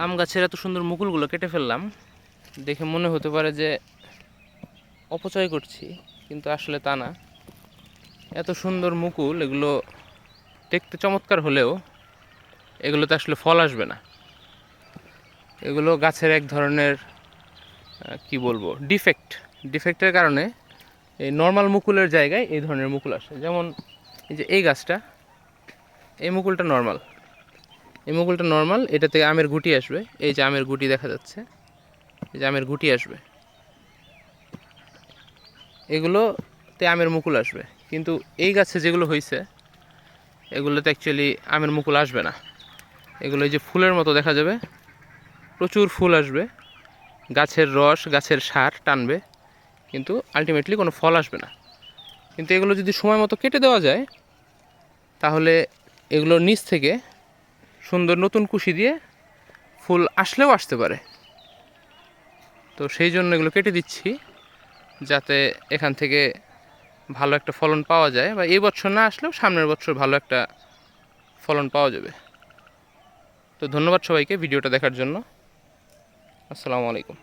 আম গাছের এত সুন্দর মুকুলগুলো কেটে ফেললাম, দেখে মনে হতে পারে যে অপচয় করছি, কিন্তু আসলে তা না। এত সুন্দর মুকুল, এগুলো দেখতে চমৎকার হলেও এগুলোতে আসলে ফল আসবে না। এগুলো গাছের এক ধরনের কি বলবো, ডিফেক্টের কারণে এই নর্মাল মুকুলের জায়গায় এই ধরনের মুকুল আসে। যেমন এই যে এই গাছটা, এই মুকুলটা নর্মাল, এটাতে আমের গুটি আসবে। এই যে আমের গুটি দেখা যাচ্ছে, এই যে আমের গুটি আসবে, এগুলোতে আমের মুকুল আসবে। কিন্তু এই গাছে যেগুলো হয়েছে এগুলোতে অ্যাকচুয়ালি আমের মুকুল আসবে না। এগুলো এই যে ফুলের মতো দেখা যাবে, প্রচুর ফুল আসবে, গাছের রস, গাছের সার টানবে, কিন্তু আলটিমেটলি কোনো ফল আসবে না। কিন্তু এগুলো যদি সময় মতো কেটে দেওয়া যায়, তাহলে এগুলোর নিচ থেকে সুন্দর নতুন কুশি দিয়ে ফুল আসলেও আসতে পারে। তো সেই জন্য এগুলো কেটে দিচ্ছি, যাতে এখান থেকে ভালো একটা ফলন পাওয়া যায়, বা এই বছর না আসলেও সামনের বছর ভালো একটা ফলন পাওয়া যাবে। তো ধন্যবাদ সবাইকে ভিডিওটা দেখার জন্য। আসসালামু আলাইকুম।